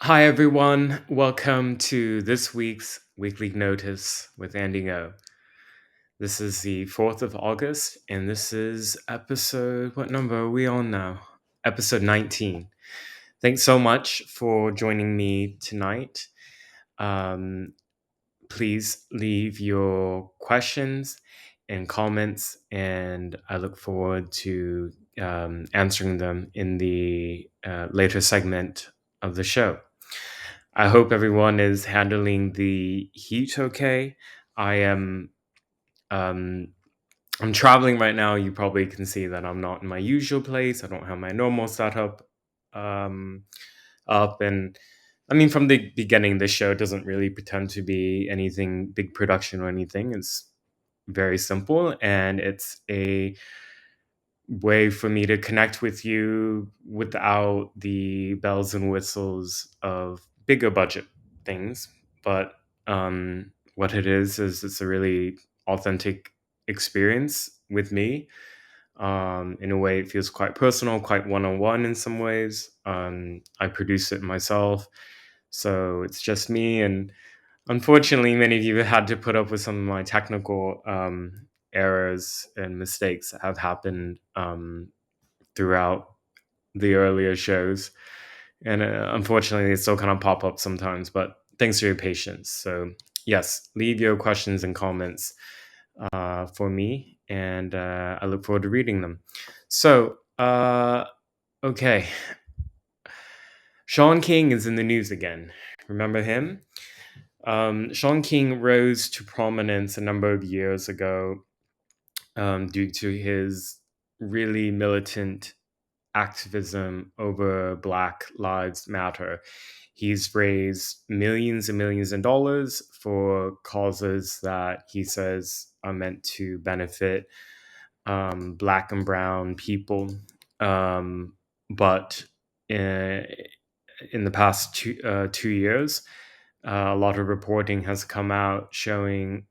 Hi, everyone. Welcome to this week's Weekly Notice with Andy Ngo. This is the 4th of August, and this is episode, what number are we on now? Episode 19. Thanks so much for joining me tonight. Um, Please leave your questions and comments, and I look forward to answering them in the later segment of the show. I hope everyone is handling the heat okay. I am um I'm traveling right now. You probably can see that I'm not in my usual place. I don't have my normal setup um up, and I mean, from the beginning, this show doesn't really pretend to be anything big production or anything. It's very simple, and it's a way for me to connect with you without the bells and whistles of bigger budget things. But what it is it's a really authentic experience with me. In a way, it feels quite personal, quite one on one in some ways. I produce it myself, so it's just me. And unfortunately, many of you had to put up with some of my technical errors and mistakes that have happened throughout the earlier shows. And unfortunately, they still kind of pop up sometimes, but thanks for your patience. So, yes, leave your questions and comments for me, and I look forward to reading them. So, okay. Shaun King is in the news again. Remember him? Shaun King rose to prominence a number of years ago due to his really militant activism over Black Lives Matter. He's raised millions and millions of dollars for causes that he says are meant to benefit Black and Brown people. But in the past 2 years, a lot of reporting has come out showing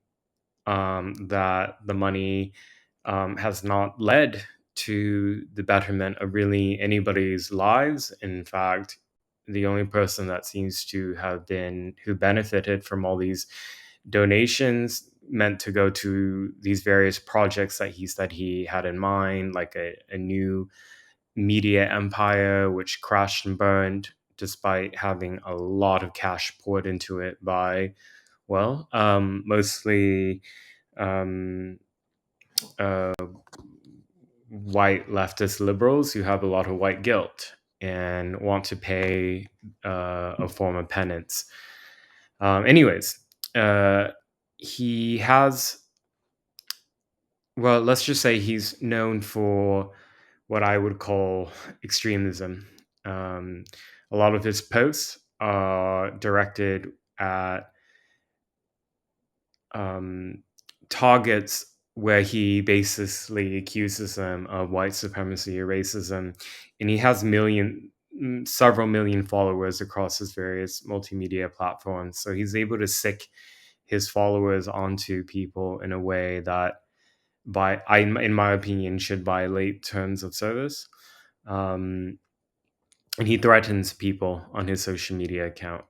that the money has not led to the betterment of really anybody's lives. In fact, the only person that seems to have been who benefited from all these donations meant to go to these various projects that he said he had in mind, like a new media empire, which crashed and burned despite having a lot of cash poured into it by, well, mostly um, uh, white leftist liberals who have a lot of white guilt and want to pay a form of penance. Anyways, uh, he has, well, let's just say he's known for what I would call extremism. Um, a lot of his posts are directed at um, targets where he basically accuses them of white supremacy or racism, and he has several million followers across his various multimedia platforms. So he's able to sick his followers onto people in a way that, in my opinion, should violate terms of service. Um, and he threatens people on his social media account.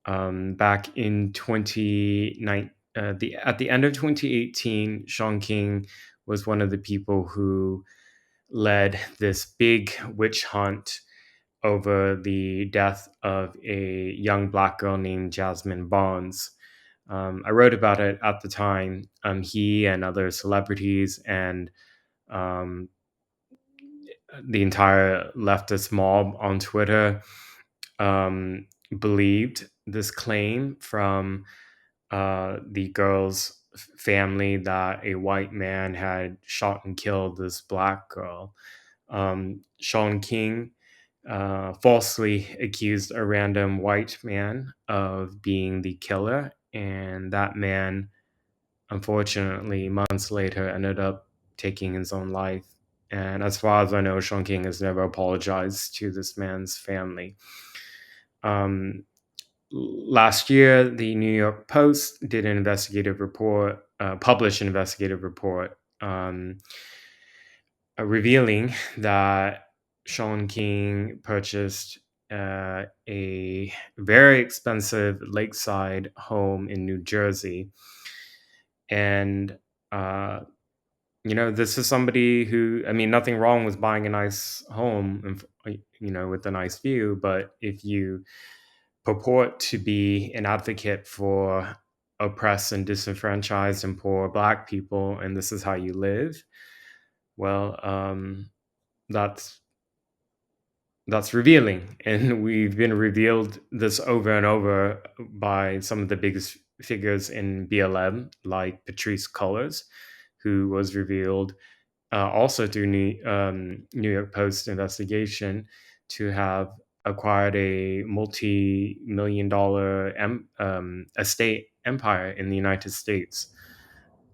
Back in 2019, at the end of 2018, Shaun King was one of the people who led this big witch hunt over the death of a young Black girl named Jasmine Barnes. I wrote about it at the time. He and other celebrities and um, the entire leftist mob on Twitter um, believed this claim from the girl's family that a white man had shot and killed this Black girl. Shaun King falsely accused a random white man of being the killer, and that man, unfortunately, months later, ended up taking his own life. And as far as I know, Shaun King has never apologized to this man's family. Um, Last year, the New York Post did an investigative report, published an investigative report revealing that Shaun King purchased a very expensive lakeside home in New Jersey. And, uh, this is somebody who, I mean, nothing wrong with buying a nice home, and, with a nice view. But if you purport to be an advocate for oppressed and disenfranchised and poor Black people, and this is how you live, well, that's that's revealing. And we've been revealed this over and over by some of the biggest figures in BLM, like Patrice Cullors, who was revealed also through New York Post investigation to have acquired a multi-million dollar estate empire in the United States.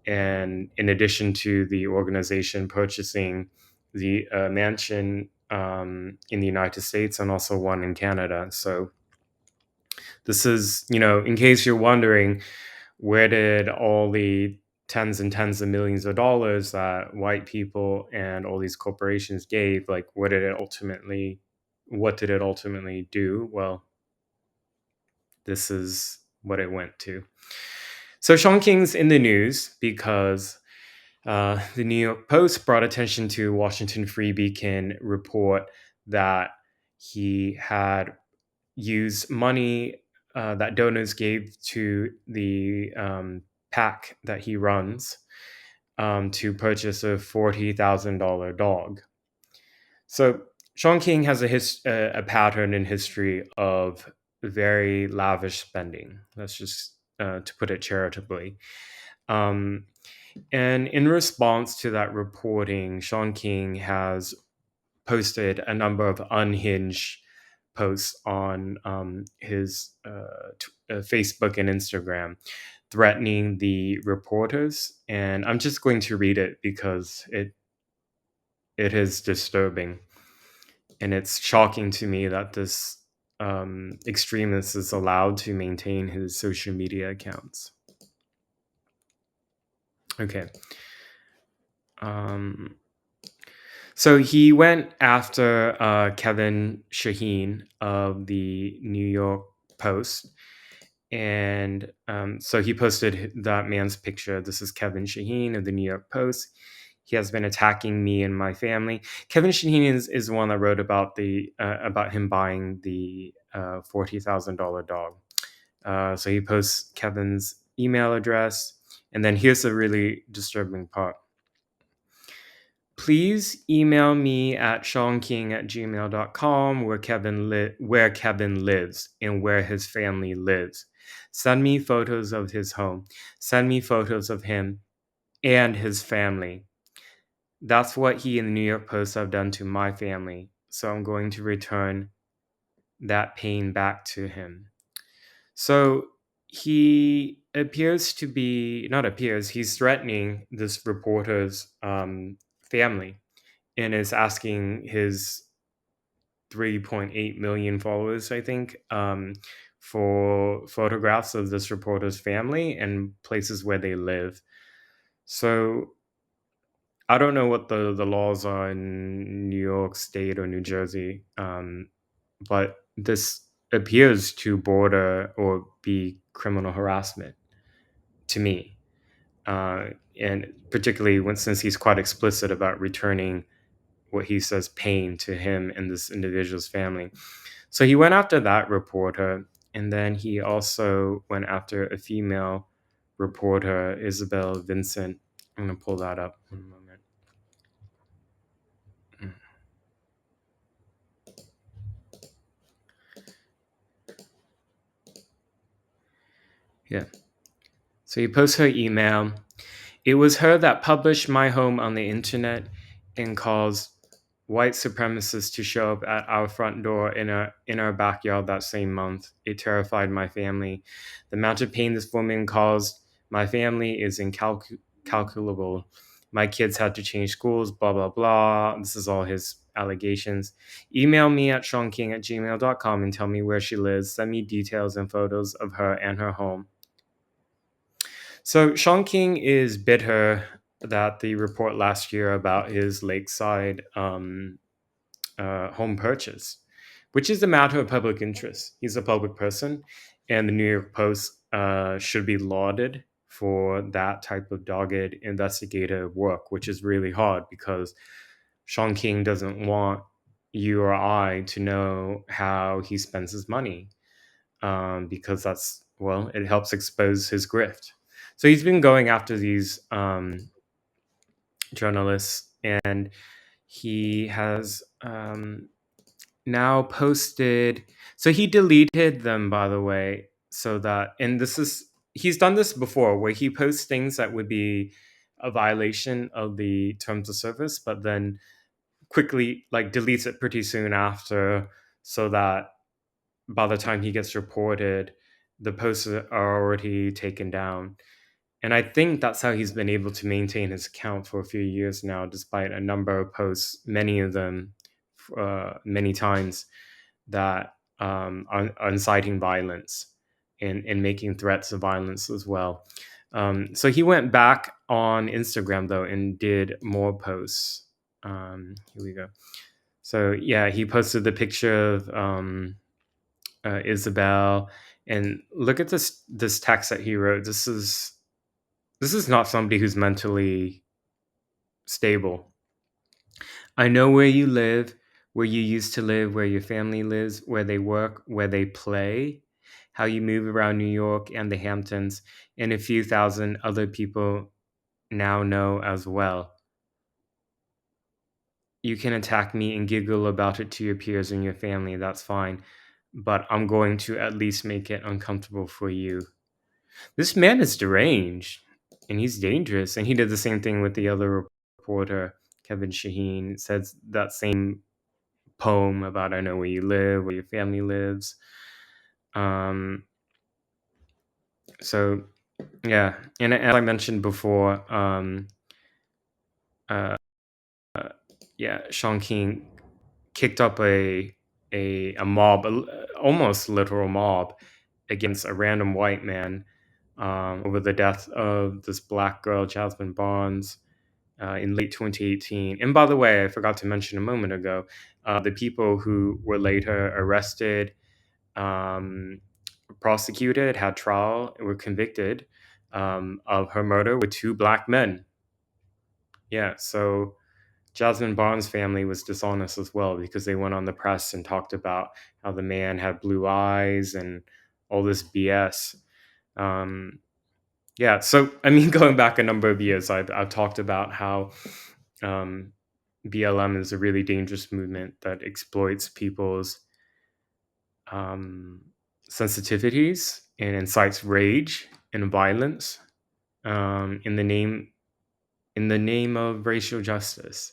And in addition to the organization purchasing the mansion in the United States and also one in Canada. So this is, in case you're wondering, where did all the tens and tens of millions of dollars that white people and all these corporations gave, like, what did it ultimately do? Well, this is what it went to. So Shaun King's in the news because the New York Post brought attention to Washington Free Beacon report that he had used money that donors gave to the PAC that he runs to purchase a $40,000 dog. So Shaun King has a pattern in history of very lavish spending. That's just to put it charitably. Um, and in response to that reporting, Shaun King has posted a number of unhinged posts on his Facebook and Instagram, threatening the reporters. And I'm just going to read it because it is disturbing, and it's shocking to me that this extremist is allowed to maintain his social media accounts. Okay. So he went after Kevin Shaheen of the New York Post. And so he posted that man's picture. This is Kevin Shaheen of the New York Post. He has been attacking me and my family. Kevin Shaheen is one that wrote about about him buying the $40,000 dog. So he posts Kevin's email address, and then here's the really disturbing part. Please email me at shaunking@gmail.com where Kevin lives and where his family lives. Send me photos of his home. Send me photos of him and his family. That's what he and the New York Post have done to my family. So I'm going to return that pain back to him. So he appears to be, not appears, he's threatening this reporter's family, and is asking his 3.8 million followers, I think, for photographs of this reporter's family and places where they live. So I don't know what the laws are in New York State or New Jersey, but this appears to border or be criminal harassment to me. And particularly since he's quite explicit about returning what he says pain to him and this individual's family. So he went after that reporter, and then he also went after a female reporter, Isabel Vincent. I'm going to pull that up in a moment. Yeah. So he posts her email. It was her that published my home on the internet and caused white supremacists to show up at our front door in our backyard that same month. It terrified my family. The amount of pain this woman caused my family is incalculable. My kids had to change schools, blah, blah, blah. This is all his allegations. Email me at shaunking@gmail.com and tell me where she lives. Send me details and photos of her and her home. So Shaun King is bitter that the report last year about his lakeside home purchase which is a matter of public interest. He's a public person, and the New York Post should be lauded for that type of dogged investigative work, which is really hard because Shaun King doesn't want you or I to know how he spends his money, because that's, well, it helps expose his grift. So he's been going after these journalists, and he has now posted. So he deleted them, by the way, so that, and this is, he's done this before where he posts things that would be a violation of the terms of service, but then quickly like deletes it pretty soon after, so that by the time he gets reported, the posts are already taken down. And I think that's how he's been able to maintain his account for a few years now, despite a number of posts, many of them, many times, that inciting violence and making threats of violence as well. So he went back on Instagram though and did more posts. Here we go. So yeah, he posted the picture of Isabel, and look at this text that he wrote. This is not somebody who's mentally stable. I know where you live, where you used to live, where your family lives, where they work, where they play, how you move around New York and the Hamptons, and a few thousand other people now know as well. You can attack me and giggle about it to your peers and your family, that's fine. But I'm going to at least make it uncomfortable for you. This man is deranged, and he's dangerous. And he did the same thing with the other reporter, Kevin Shaheen. Says that same poem about I know where you live, where your family lives. Um, so yeah, and as I mentioned before, uh, yeah, Shaun King kicked up a mob, almost literal mob, against a random white man, over the death of this black girl, Jasmine Barnes, in late 2018. And by the way, I forgot to mention a moment ago, the people who were later arrested, um, prosecuted, had trial, were convicted of her murder with two black men. Yeah, so Jasmine Barnes' family was dishonest as well because they went on the press and talked about how the man had blue eyes and all this BS. Um, yeah, so I mean, going back a number of years, I've talked about how um, BLM is a really dangerous movement that exploits people's um, sensitivities and incites rage and violence, in the name of racial justice.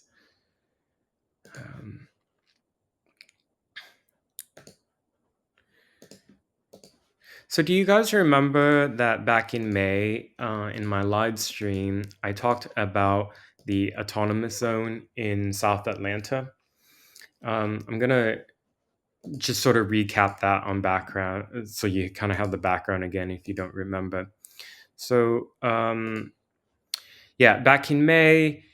Um, so, do you guys remember that back in May, in my live stream, I talked about the autonomous zone in South Atlanta? I'm gonna just sort of recap that on background, so you kind of have the background again if you don't remember. So, yeah, back in May,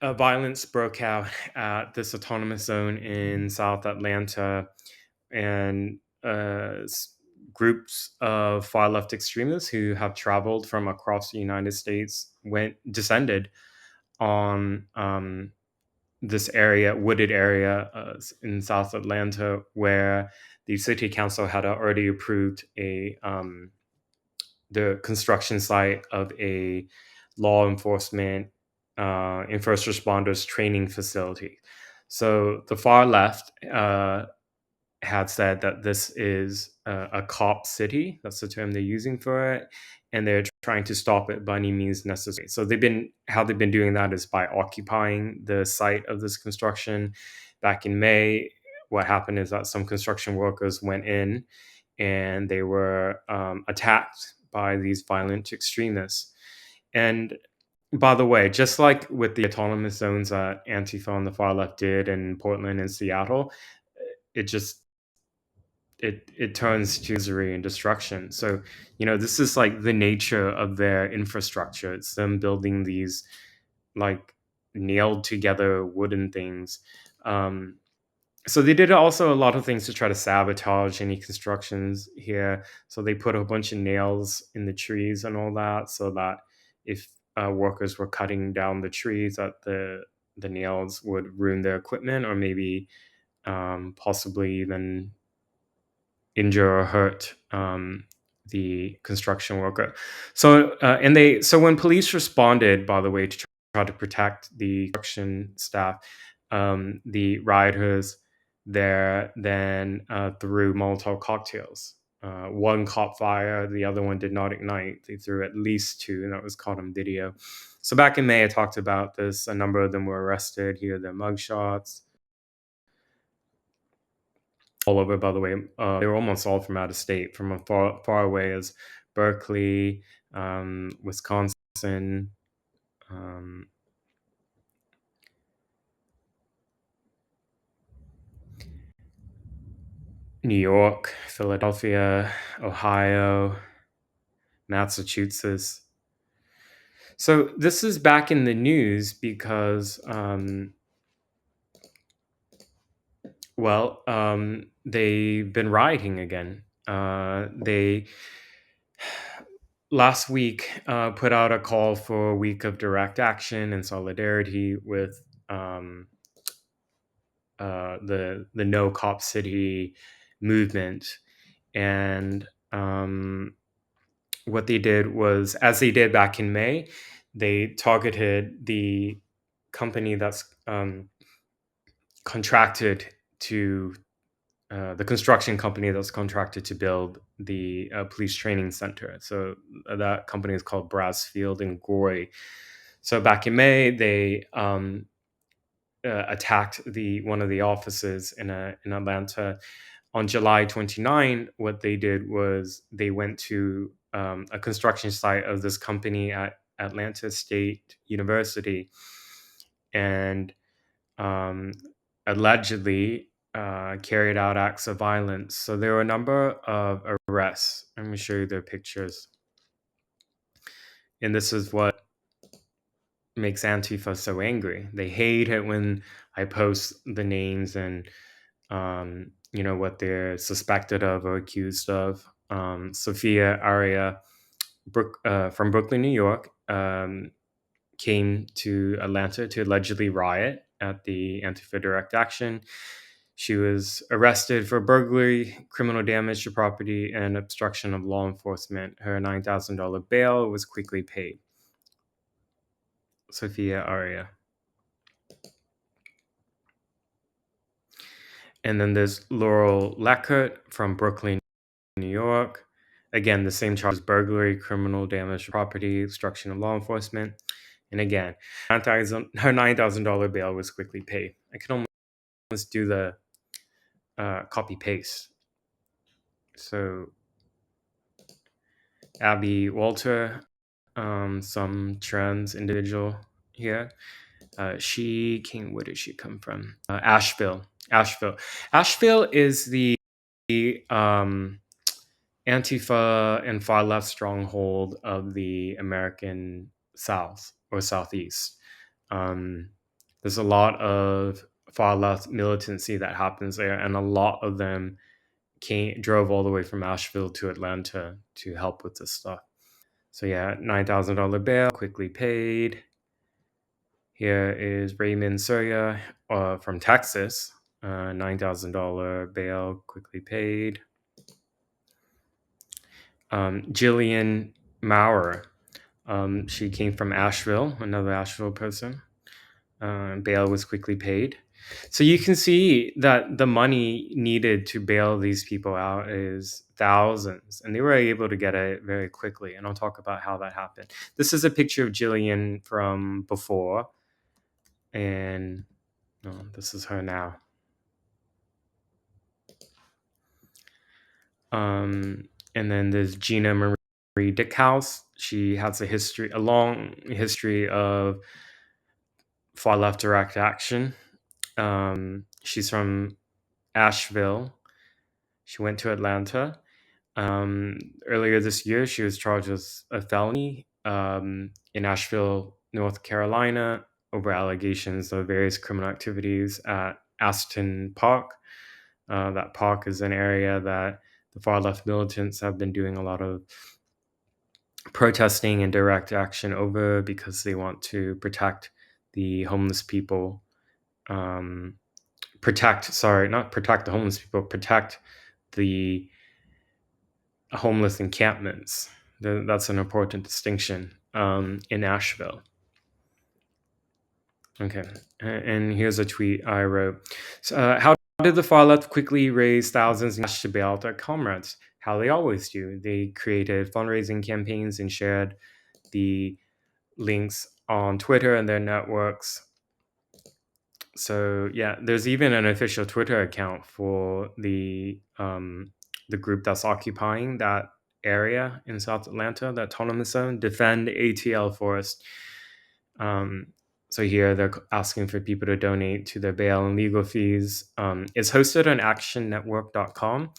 violence broke out at this autonomous zone in South Atlanta, and groups of far left extremists who have traveled from across the United States descended on this area, wooded area, in South Atlanta, where the city council had already approved the construction site of a law enforcement and first responders training facility. So the far left had said that this is a cop city. That's the term they're using for it, and they're trying to stop it by any means necessary. So how they've been doing that is by occupying the site of this construction. Back in May, what happened is that some construction workers went in and they were attacked by these violent extremists. And by the way, just like with the autonomous zones that Antifa on the far left did in Portland and Seattle, it just it turns to misery and destruction. So, this is like the nature of their infrastructure. It's them building these like nailed together wooden things. Um, So they did also a lot of things to try to sabotage any constructions here. So they put a bunch of nails in the trees and all that, so that if workers were cutting down the trees, that the nails would ruin their equipment, or maybe possibly even injure or hurt the construction worker. So when police responded, by the way, to try to protect the construction staff, the rioters there then threw Molotov cocktails. One caught fire, the other one did not ignite. They threw at least two, and that was caught on video. So back in May, I talked about this. A number of them were arrested. Here are their mugshots all over, by the way. They were almost all from out of state, from as far away as Berkeley, Wisconsin, um, New York, Philadelphia, Ohio, Massachusetts. So this is back in the news because, they've been rioting again. They last week put out a call for a week of direct action and solidarity with the No Cop City movement, and what they did was, as they did back in May, they targeted the company that's contracted to the construction company that's contracted to build the police training center. So that company is called Brassfield and Goy. So back in May, they attacked the one of the offices in Atlanta. On July 29, what they did was they went to a construction site of this company at Atlanta State University, and um, allegedly carried out acts of violence. So there were a number of arrests. Let me show you their pictures. And this is what makes Antifa so angry. They hate it when I post the names and what they're suspected of or accused of. Sophia Aria from Brooklyn, New York, came to Atlanta to allegedly riot at the Antifa Direct Action. She was arrested for burglary, criminal damage to property, and obstruction of law enforcement. Her $9,000 bail was quickly paid. Sophia Aria. And then there's Laurel Lackert from Brooklyn, New York. Again, the same charges: burglary, criminal damage to property, obstruction of law enforcement. And again, her $9,000 bail was quickly paid. I can almost do the copy paste. So Abby Walter, some trans individual here. She came. Where did she come from? Asheville. Asheville. Asheville is the um, Antifa and far left stronghold of the American South or Southeast. Um, there's a lot of far left militancy that happens there, and a lot of them drove all the way from Asheville to Atlanta to help with this stuff. So yeah, $9,000 bail quickly paid. Here is Raymond Surya from Texas. $9,000 bail quickly paid. Jillian Maurer. She came from Asheville, another Asheville person. Bail was quickly paid. So you can see that the money needed to bail these people out is thousands, and they were able to get it very quickly. And I'll talk about how that happened. This is a picture of Jillian from before, and this is her now. And then there's Gina Marie Dickhouse. She has a long history of far left direct action. She's from Asheville. She went to Atlanta. Earlier this year, she was charged with a felony in Asheville, North Carolina, over allegations of various criminal activities at Aston Park. That park is an area that the far left militants have been doing a lot of protesting and direct action over because they want to protect the homeless people. Um, not protect the homeless people, protect the homeless encampments. That's an important distinction in Asheville. Okay, and here's a tweet I wrote. So, how did the far left quickly raise thousands in cash to bail out their comrades? How they always do. They created fundraising campaigns and shared the links on Twitter and their networks. So yeah, there's even an official Twitter account for the group that's occupying that area in South Atlanta, that autonomous zone, Defend ATL Forest. Um, so here they're asking for people to donate to their bail and legal fees. It's hosted on actionnetwork.com,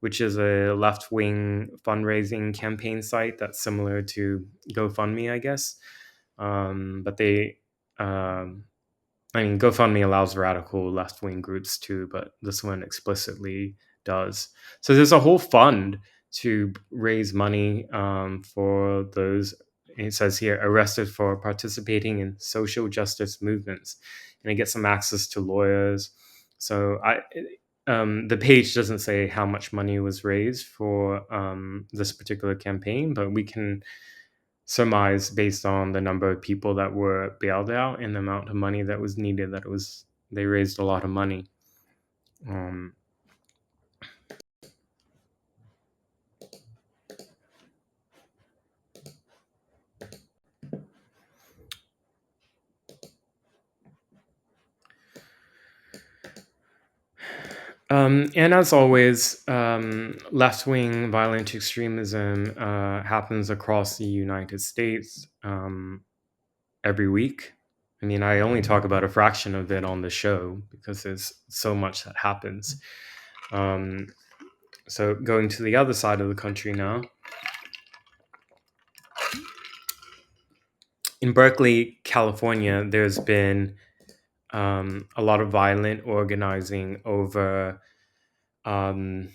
which is a left wing fundraising campaign site that's similar to GoFundMe, I guess. But um, GoFundMe allows radical left wing groups too, but this one explicitly does. So there's a whole fund to raise money for those. It says here, arrested for participating in social justice movements, and I get some access to lawyers. So the page doesn't say how much money was raised for this particular campaign, but we can surmise based on the number of people that were bailed out and the amount of money that was needed that they raised a lot of money. Um, and as always, left wing violent extremism happens across the United States every week. I mean, I only talk about a fraction of it on the show because there's so much that happens. Um, so, going to the other side of the country now. In Berkeley, California, there's been a lot of violent organizing over. Um,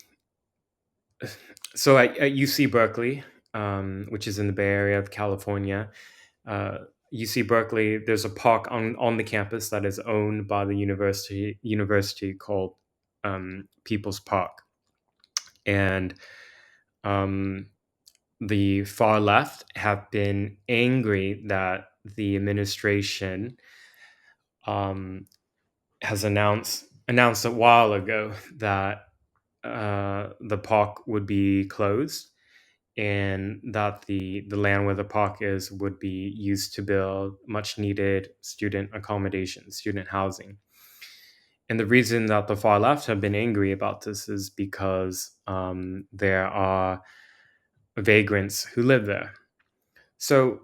so at UC Berkeley, which is in the Bay Area of California, uh, UC Berkeley, there's a park on the campus that is owned by the university called People's Park, and um, the far left have been angry that the administration um, has announced a while ago that the park would be closed and that the land where the park is would be used to build much needed student accommodation, student housing. And the reason that the far left have been angry about this is because there are vagrants who live there. So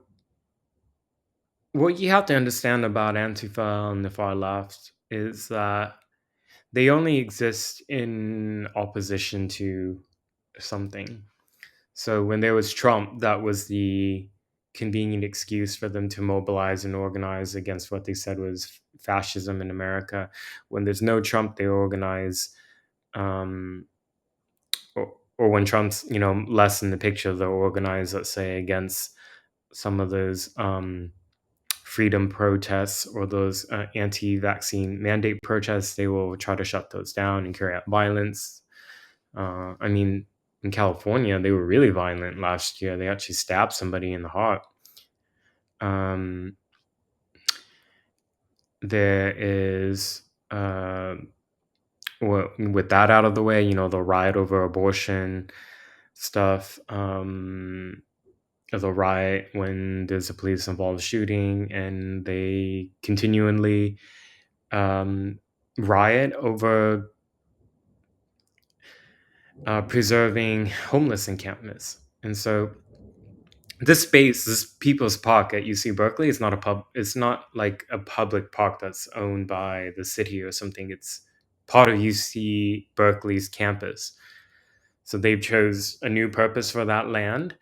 what you have to understand about Antifa and the far left is that they only exist in opposition to something. So when there was Trump, that was the convenient excuse for them to mobilize and organize against what they said was fascism in America. When there's no Trump, they organize, um, or when Trump's less in the picture, they'll organize, let's say, against some of those freedom protests or those anti-vaccine mandate protests. They will try to shut those down and carry out violence. I mean, in California, they were really violent last year. They actually stabbed somebody in the heart. Um, there is, with that out of the way, the riot over abortion stuff. The riot when there's a police involved shooting, and they continually riot over preserving homeless encampments. And so this space, this People's Park at UC Berkeley, is not a pub. It's not like a public park that's owned by the city or something. It's part of UC Berkeley's campus. So they've chose a new purpose for that land,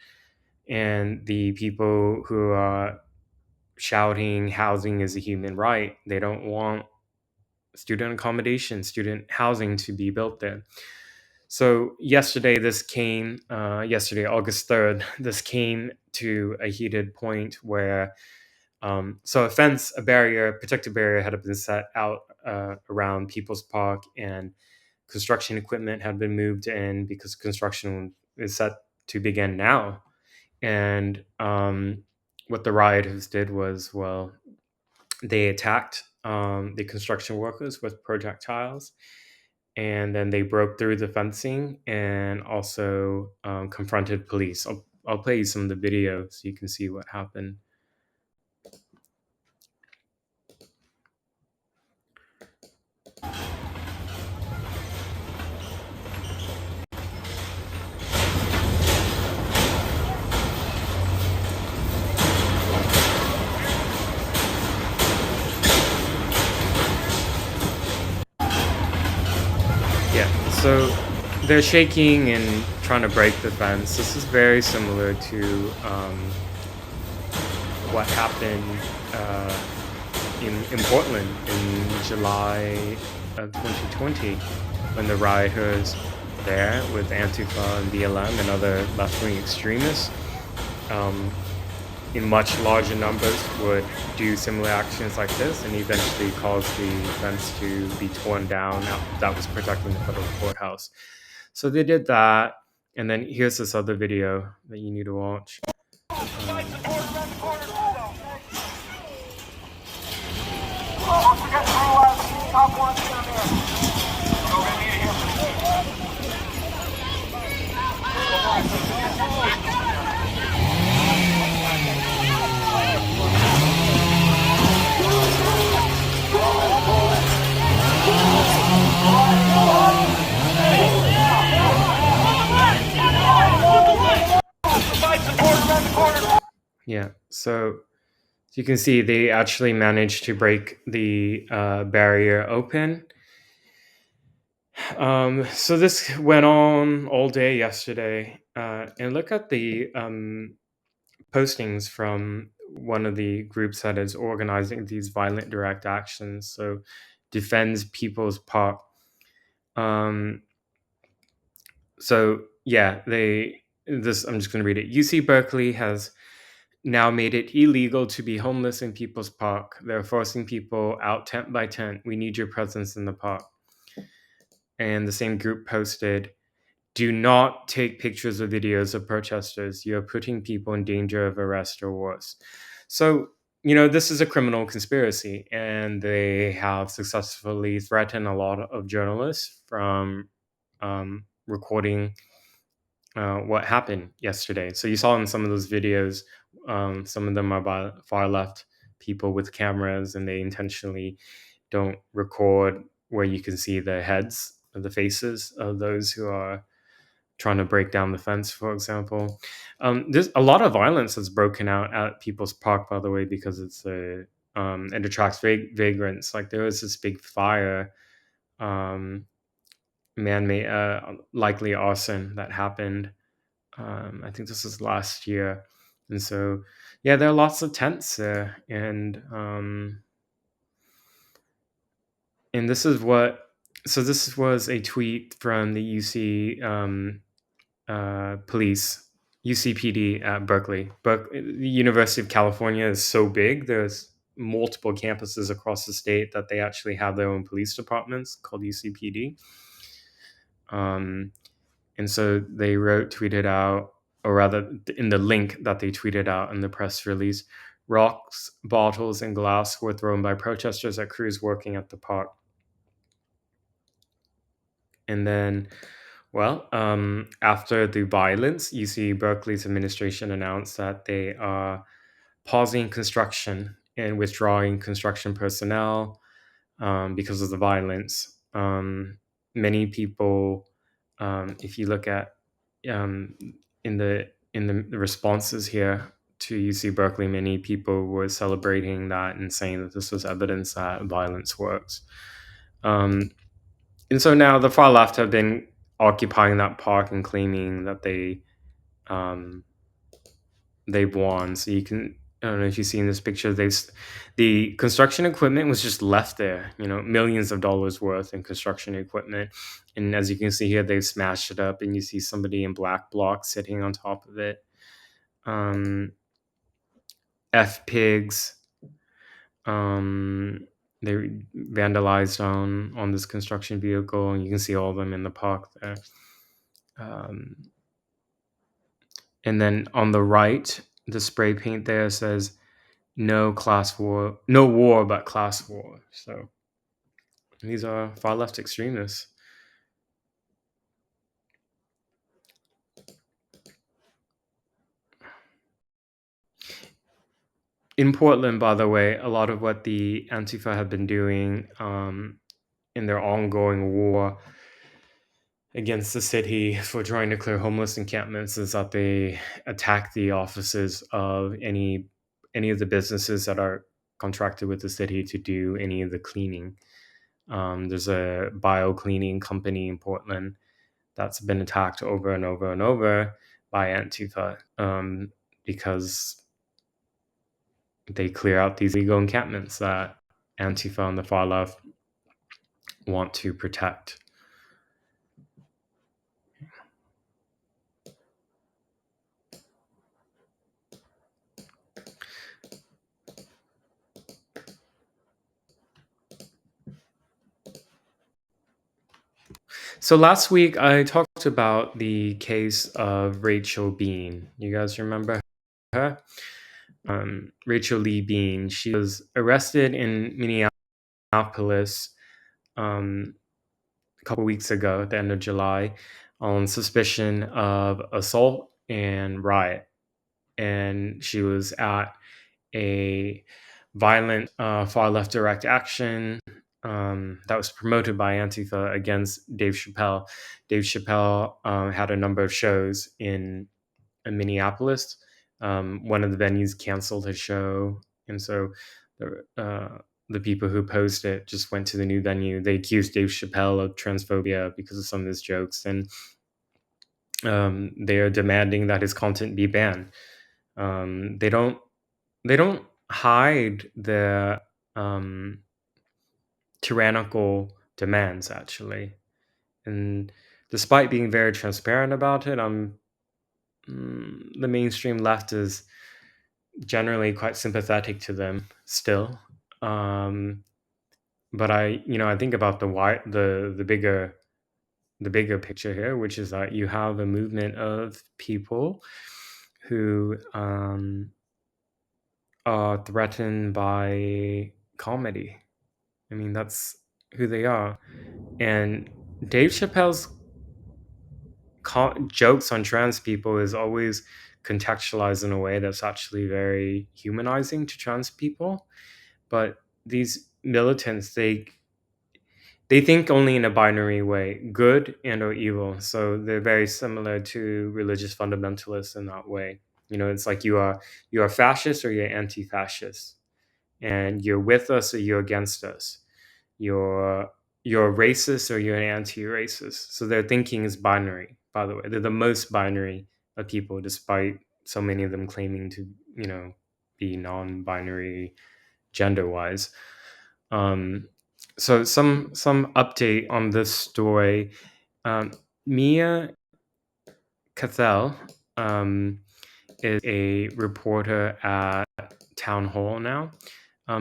and the people who are shouting housing is a human right, they don't want student accommodation, student housing to be built there. So yesterday, yesterday, August 3rd, this came to a heated point where so a barrier, protective barrier had been set out around People's Park, and construction equipment had been moved in because construction is set to begin now. And what the rioters did was, well, they attacked the construction workers with projectiles, and then they broke through the fencing and also confronted police. I'll play you some of the video so you can see what happened. Yeah, so they're shaking and trying to break the fence. This is very similar to what happened in Portland in July of 2020 when the rioters there with Antifa and BLM and other left-wing extremists um, in much larger numbers would do similar actions like this and eventually cause the fence to be torn down that was protecting the federal courthouse. So they did that, and then here's this other video that you need to watch. Yeah, so you can see they actually managed to break the barrier open. So this went on all day yesterday, and look at the postings from one of the groups that is organizing these violent direct actions. So defends People's Park. Um, so yeah, I'm just going to read it. UC Berkeley has now made it illegal to be homeless in People's Park. They're forcing people out tent by tent. We need your presence in the park. And the same group posted, do not take pictures or videos of protesters. You're putting people in danger of arrest or worse. So, this is a criminal conspiracy, and they have successfully threatened a lot of journalists from recording what happened yesterday. So you saw in some of those videos, some of them are by far left people with cameras, and they intentionally don't record where you can see the heads or the faces of those who are trying to break down the fence, for example. There's a lot of violence that's broken out at People's Park, by the way, because it attracts vagrants. Like there was this big fire, um, man-made, likely arson that happened. I think this was last year, and so yeah, there are lots of tents there, and this is what. So this was a tweet from the UC police, UCPD at Berkeley. But the University of California is so big. There's multiple campuses across the state that they actually have their own police departments called UCPD. And so they tweeted out, or rather, in the link that they tweeted out in the press release, rocks, bottles, and glass were thrown by protesters at crews working at the park. And then, well, after the violence, UC Berkeley's administration announced that they are pausing construction and withdrawing construction personnel because of the violence. Many people, if you look at um, in the responses here to UC Berkeley, many people were celebrating that and saying that this was evidence that violence works. And so now the far left have been occupying that park and claiming that they've won. So I don't know if you've seen this picture. The construction equipment was just left there. You know, millions of dollars worth in construction equipment, and as you can see here, they've smashed it up, and you see somebody in black bloc sitting on top of it. Um, F pigs. Um, they vandalized on this construction vehicle, and you can see all of them in the park there. Um, and then on the right, the spray paint there says "No class war, no war but class war." So these are far left extremists. In Portland, by the way, a lot of what the Antifa have been doing in their ongoing war against the city for trying to clear homeless encampments is that they attack the offices of any of the businesses that are contracted with the city to do any of the cleaning. There's a bio cleaning company in Portland that's been attacked over and over and over by Antifa because they clear out these legal encampments that Antifa on the far left want to protect. So last week I talked about the case of Rachel Bean. You guys remember her? Rachel Lee Bean. She was arrested in Minneapolis a couple weeks ago at the end of July on suspicion of assault and riot. And she was at a violent far left direct action that was promoted by Antifa against Dave Chappelle. Dave Chappelle had a number of shows in Minneapolis. One of the venues canceled his show, and so the people who opposed it just went to the new venue. They accused Dave Chappelle of transphobia because of some of his jokes, and they are demanding that his content be banned. They don't hide their tyrannical demands actually, and despite being very transparent about it, the mainstream left is generally quite sympathetic to them still. Um, but I think about the bigger picture here, which is that you have a movement of people who are threatened by comedy. I mean, that's who they are. And Dave Chappelle's jokes on trans people is always contextualized in a way that's actually very humanizing to trans people. But these militants, they think only in a binary way, good and or evil. So they're very similar to religious fundamentalists in that way. You know, it's like you are fascist or you're anti-fascist, and you're with us or you're against us. You're you're racist or you're an anti-racist. So their thinking is binary. By the way, they're the most binary of people, despite so many of them claiming to be non-binary gender-wise. Um, so some update on this story. Um, Mia Cathell is a reporter at Town Hall now.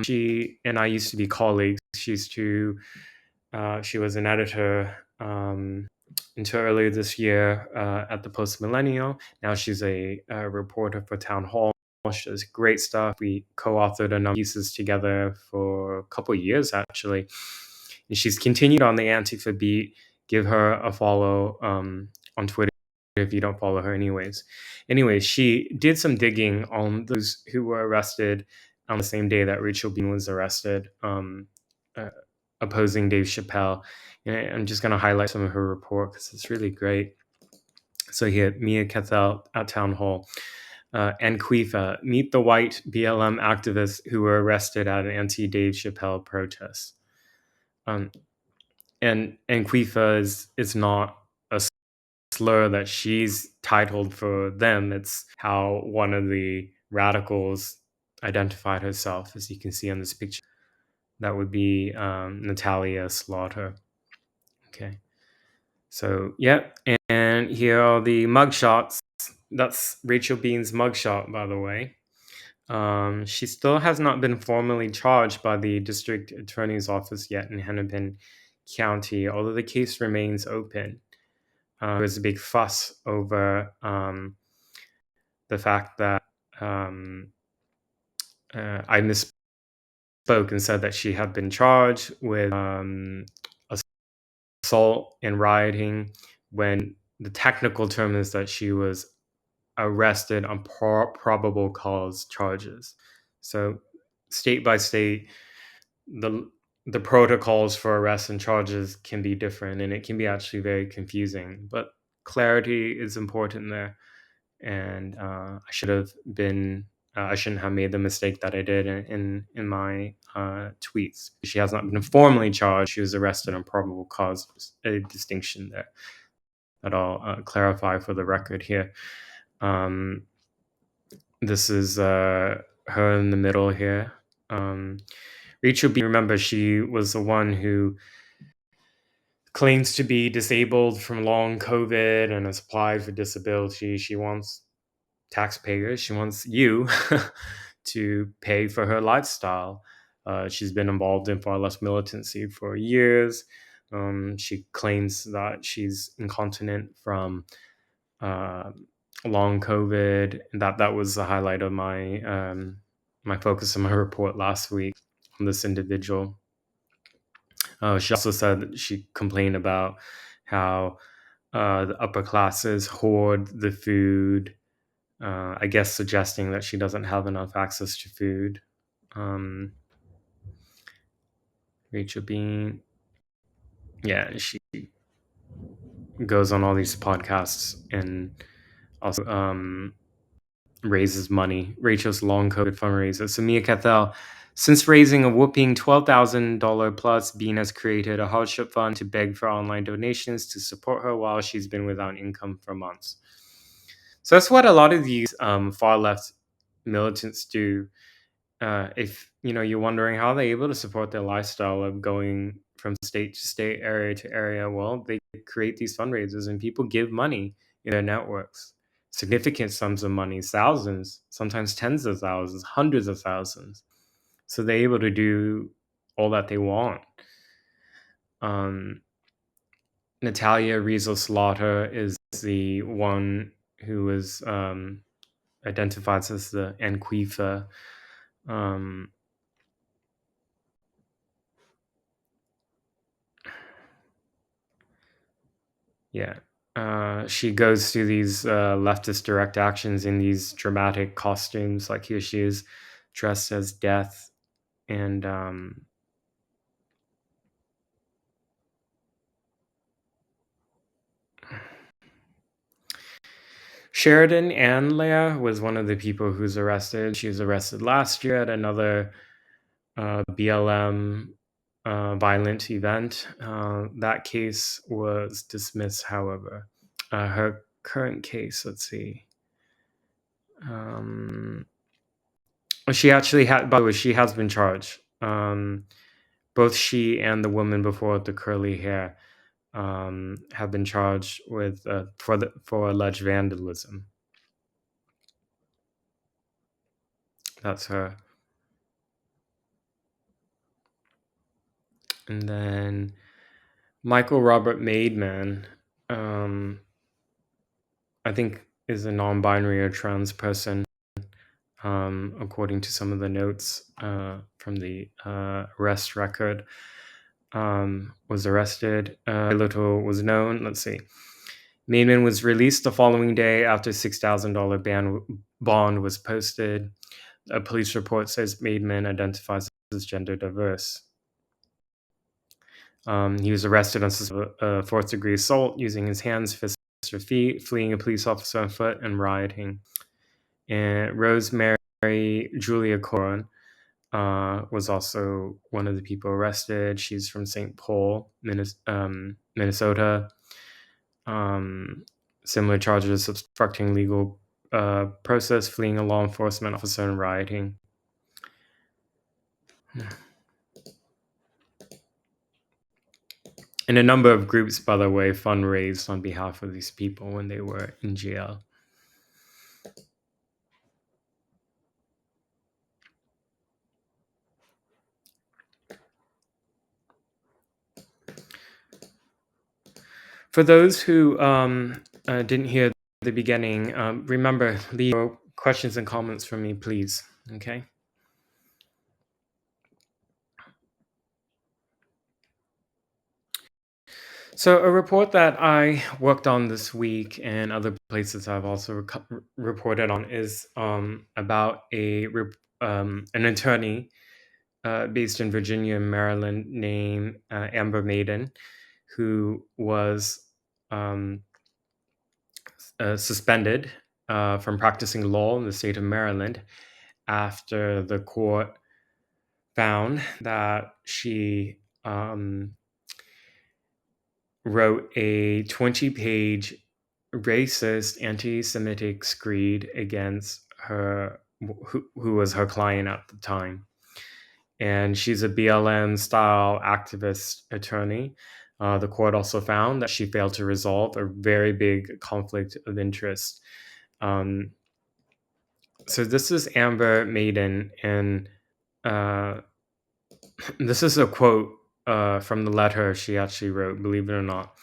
She and I used to be colleagues. She was an editor until earlier this year at the Post Millennial. Now she's a reporter for Town Hall. She does great stuff. We co-authored a number of pieces together for a couple of years, actually. And she's continued on the Antifa beat. Give her a follow on Twitter if you don't follow her anyways. Anyways, she did some digging on those who were arrested on the same day that Rachel Bean was arrested, uh, opposing Dave Chappelle. And I'm just going to highlight some of her report because it's really great. So here, Mia Cathell at Town Hall. And Quifa, meet the white BLM activists who were arrested at an anti-Dave Chappelle protest. Um, and Quifa is not a slur that she's titled for them. It's how one of the radicals identified herself, as you can see on this picture. That would be Natalia Slaughter. Okay. So, yeah. And here are the mugshots. That's Rachel Bean's mugshot, by the way. She still has not been formally charged by the district attorney's office yet in Hennepin County, although the case remains open. There was a big fuss over the fact that I misspoke and said that she had been charged with assault and rioting when the technical term is that she was arrested on probable cause charges. So, state by state, the the protocols for arrests and charges can be different, and it can be actually very confusing. But clarity is important there, and I shouldn't have made the mistake that I did in my tweets. She has not been formally charged. She was arrested on probable cause. A distinction there that I'll clarify for the record here. This is her in the middle here. Rachel B. Remember, she was the one who claims to be disabled from long COVID and has applied for disability. She wants taxpayers, she wants you to pay for her lifestyle. She's been involved in far less militancy for years. She claims that she's incontinent from uh, long COVID. That was the highlight of my focus in my report last week on this individual. She also said that she complained about how the upper classes hoard the food, I guess suggesting that she doesn't have enough access to food. Rachel Bean, yeah, she goes on all these podcasts and also raises money. Rachel's long COVID fundraiser. So Mia Cathell, since raising a whooping $12,000 plus, Bean has created a hardship fund to beg for online donations to support her while she's been without income for months. So that's what a lot of these far left militants do. If you're wondering how they're able to support their lifestyle of going from state to state, area to area, well, they create these fundraisers and people give money in their networks, significant sums of money, thousands, sometimes tens of thousands, hundreds of thousands. So they're able to do all that they want. Natalia Rizzo Slaughter is the one who was identified as the Anquifa. Yeah. She goes through these leftist direct actions in these dramatic costumes. Like here she is dressed as death. And Sheridan Andlayer was one of the people who's arrested. She was arrested last year at another BLM violent event. That case was dismissed, however. Her current case, let's see. She actually had, by the way, she has been charged. Both she and the woman before with the curly hair have been charged with for alleged vandalism. That's her. And then Michael Robert Maidman, I think is a non-binary or trans person, according to some of the notes from the arrest record. Was arrested. Little was known. Let's see. Maidman was released the following day after $6,000 bond was posted. A police report says Maidman identifies as gender diverse. He was arrested on fourth-degree assault using his hands, fists, or feet, fleeing a police officer on foot, and rioting. And Rosemary Julia Coron was also one of the people arrested. She's from St. Paul, Minnesota. Similar charges: obstructing legal process, fleeing a law enforcement officer, and rioting. And a number of groups, by the way, fundraised on behalf of these people when they were in jail. For those who didn't hear the beginning, remember, leave your questions and comments for me, please. Okay. So, a report that I worked on this week and other places I've also reported on is about an attorney based in Virginia and Maryland named Amber Maiden, who was um, suspended from practicing law in the state of Maryland after the court found that she wrote a 20-page racist anti-Semitic screed against her, who was her client at the time. And she's a BLM style activist attorney. The court also found that she failed to resolve a very big conflict of interest. Um, so this is Amber Maiden, and uh, this is a quote from the letter she actually wrote, believe it or not.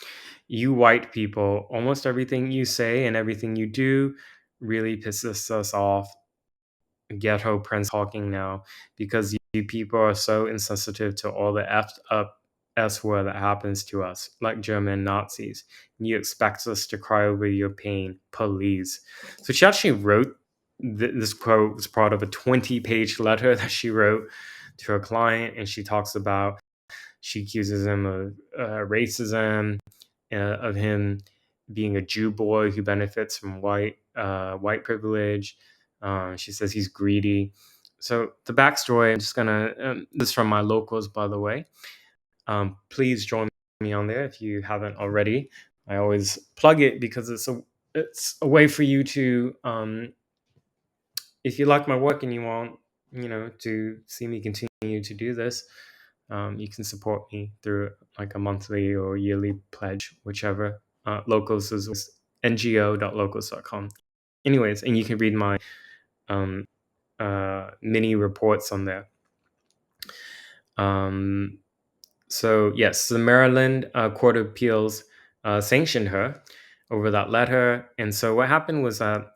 You white people, almost everything you say and everything you do really pisses us off. Ghetto Prince talking now, because you people are so insensitive to all the effed up S word that happens to us, like German Nazis. And you expect us to cry over your pain, please. So she actually wrote this quote was part of a 20-page letter that she wrote to her client, and she talks about, she accuses him of racism, of him being a Jew boy who benefits from white privilege. She says he's greedy. So the backstory, I'm just gonna this is from my locals, by the way. Please join me on there if you haven't already. I always plug it because it's a way for you to, if you like my work and you want, to see me continue to do this, you can support me through like a monthly or yearly pledge, whichever. Locals is ngo.locals.com. Anyways, and you can read my um, mini reports on there. So yes, the Maryland Court of Appeals sanctioned her over that letter. And so what happened was that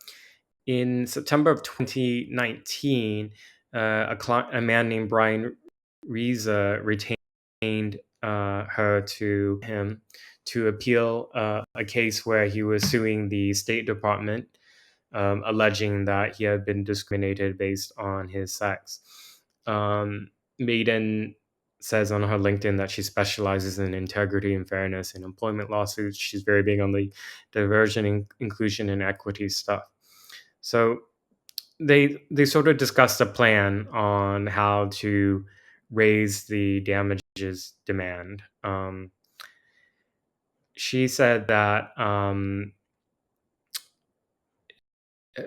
in September of 2019, a man named Brian Reza retained her to him to appeal a case where he was suing the State Department, alleging that he had been discriminated based on his sex. Maiden says on her LinkedIn that she specializes in integrity and fairness in employment lawsuits. She's very big on the diversion, inclusion, and equity stuff. So they sort of discussed a plan on how to raise the damages demand. She said that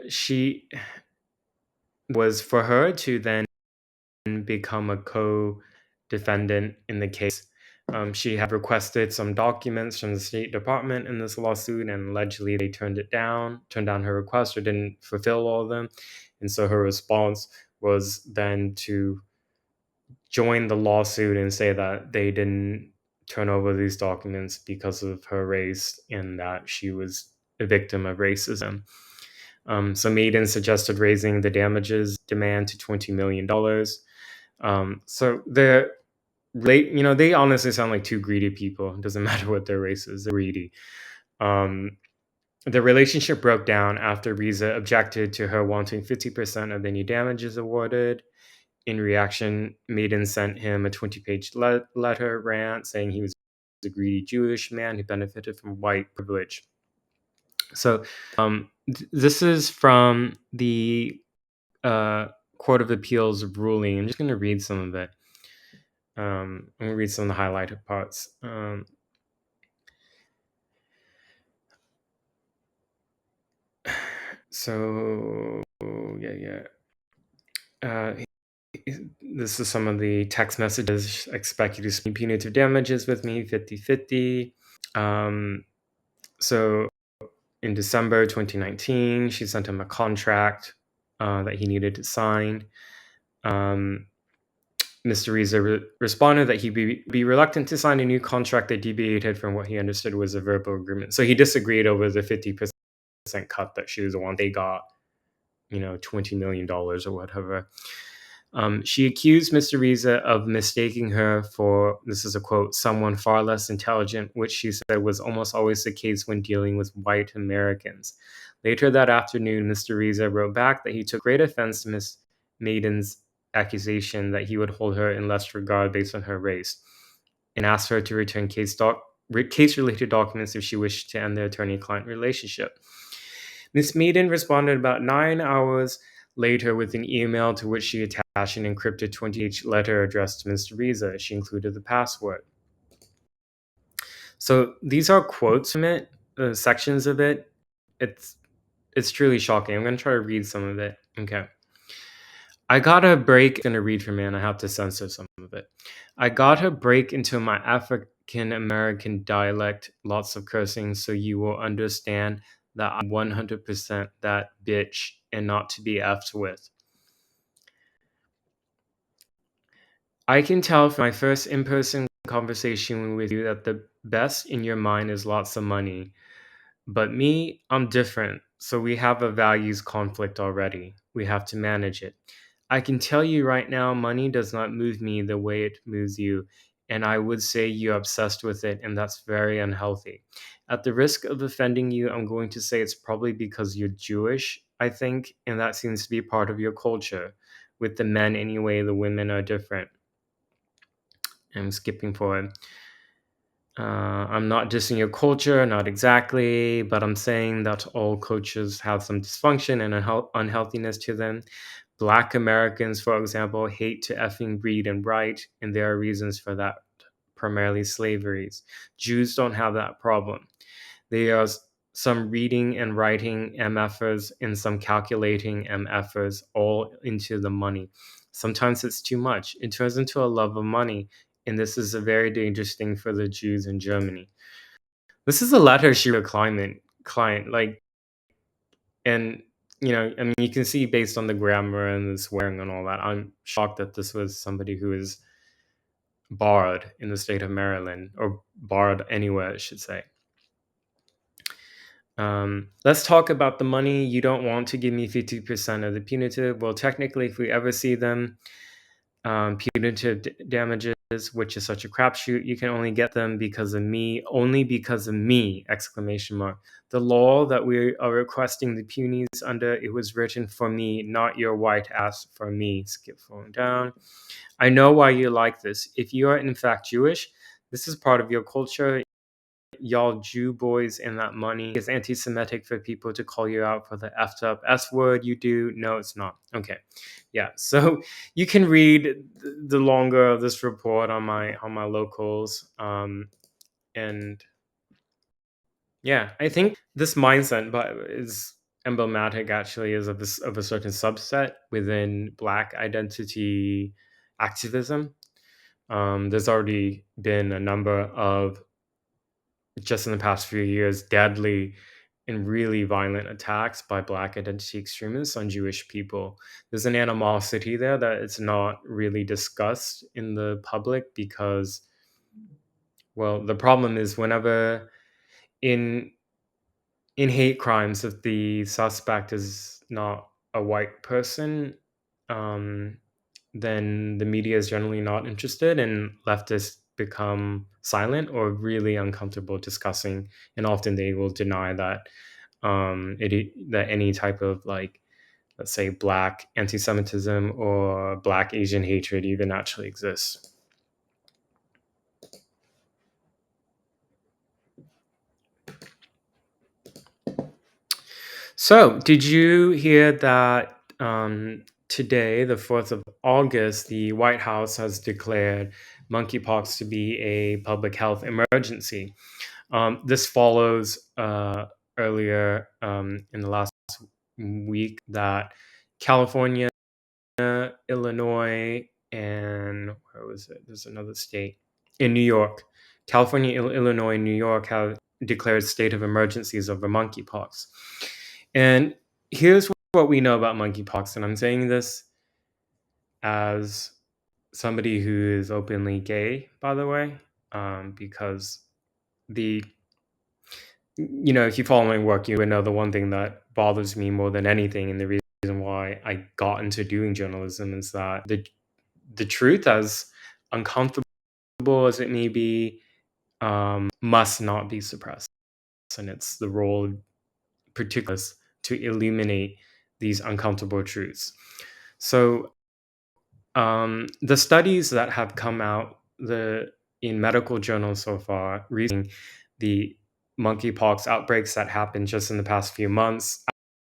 she was for her to then become a co-defendant in the case. She had requested some documents from the State Department in this lawsuit, and allegedly they turned down her request, or didn't fulfill all of them. And so her response was then to join the lawsuit and say that they didn't turn over these documents because of her race and that she was a victim of racism. So Maiden suggested raising the damages demand to $20 million. So they honestly sound like two greedy people. It doesn't matter what their race is; they're greedy. Um, the relationship broke down after Riza objected to her wanting 50% of any damages awarded. In reaction, Maiden sent him a 20-page letter rant saying he was a greedy Jewish man who benefited from white privilege. So this is from the Court of Appeals ruling. I'm just going to read some of it. I'm going to read some of the highlighted parts. So, yeah. This is some of the text messages. Expect you to split punitive damages with me 50-50. So in December 2019, she sent him a contract that he needed to sign. Mr. Reza responded that he'd be reluctant to sign a new contract that deviated from what he understood was a verbal agreement. So he disagreed over the 50% cut that she was the one they got, $20 million or whatever. She accused Mr. Reza of mistaking her for, this is a quote, someone far less intelligent, which she said was almost always the case when dealing with white Americans. Later that afternoon, Mr. Reza wrote back that he took great offense to Miss Maiden's accusation that he would hold her in less regard based on her race, and asked her to return case-related documents if she wished to end the attorney-client relationship. Miss Maiden responded about 9 hours later with an email to which she attached an encrypted 20-page letter addressed to Mr. Reza. She included the password. So these are quotes from it, sections of it. It's truly shocking. I'm going to try to read some of it. Okay. I got a break. I'm going to read from it, and I have to censor some of it. I got a break into my African American dialect, lots of cursing, so you will understand that I'm 100% that bitch and not to be effed with. I can tell from my first in person conversation with you that the best in your mind is lots of money. But me, I'm different. So we have a values conflict already. We have to manage it. I can tell you right now, money does not move me the way it moves you. And I would say you're obsessed with it, and that's very unhealthy. At the risk of offending you, I'm going to say it's probably because you're Jewish, I think, and that seems to be part of your culture. With the men, anyway, the women are different. I'm skipping forward. I'm not dissing your culture, not exactly, but I'm saying that all cultures have some dysfunction and unhealthiness to them. Black Americans, for example, hate to effing read and write, and there are reasons for that, primarily slaveries. Jews don't have that problem. There are some reading and writing MFers and some calculating MFers, all into the money. Sometimes it's too much. It turns into a love of money, and this is a very dangerous thing for the Jews in Germany. This is a letter she wrote a client, like, and I mean, you can see based on the grammar and the swearing and all that. I'm shocked that this was somebody who is barred in the state of Maryland, or barred anywhere, I should say. Let's talk about the money. You don't want to give me 50% of the punitive. Well, technically, if we ever see them, punitive damages, which is such a crapshoot, you can only get them because of me, only because of me, exclamation mark. The law that we are requesting the punies under, it was written for me, not your white ass, for me. Skip forward down. I know why you like this. If you are in fact Jewish, this is part of your culture. Y'all Jew boys and that money is anti-Semitic for people to call you out for the effed up S word you do. No, it's not. Okay. Yeah. So you can read the longer of this report on my locals. And yeah, I think this mindset but is emblematic actually is of a certain subset within Black identity activism. There's already been a number of, just in the past few years, deadly and really violent attacks by Black identity extremists on Jewish people. There's an animosity there that it's not really discussed in the public because, well, the problem is whenever in hate crimes, if the suspect is not a white person, um, then the media is generally not interested, and leftists become silent or really uncomfortable discussing, and often they will deny that that any type of, like, let's say, Black anti-Semitism or Black Asian hatred even actually exists. So, did you hear that today, the 4th of August, the White House has declared monkeypox to be a public health emergency? This follows earlier in the last week that California, Illinois, and where was it? There's another state in New York. California, Illinois, and New York have declared state of emergencies over monkeypox. And here's what we know about monkeypox, and I'm saying this as somebody who is openly gay, by the way, because the if you follow my work, you would know the one thing that bothers me more than anything, and the reason why I got into doing journalism is that the truth, as uncomfortable as it may be, must not be suppressed, and it's the role, particularly, to illuminate these uncomfortable truths. So, the studies that have come out in medical journals so far, recently, the monkeypox outbreaks that happened just in the past few months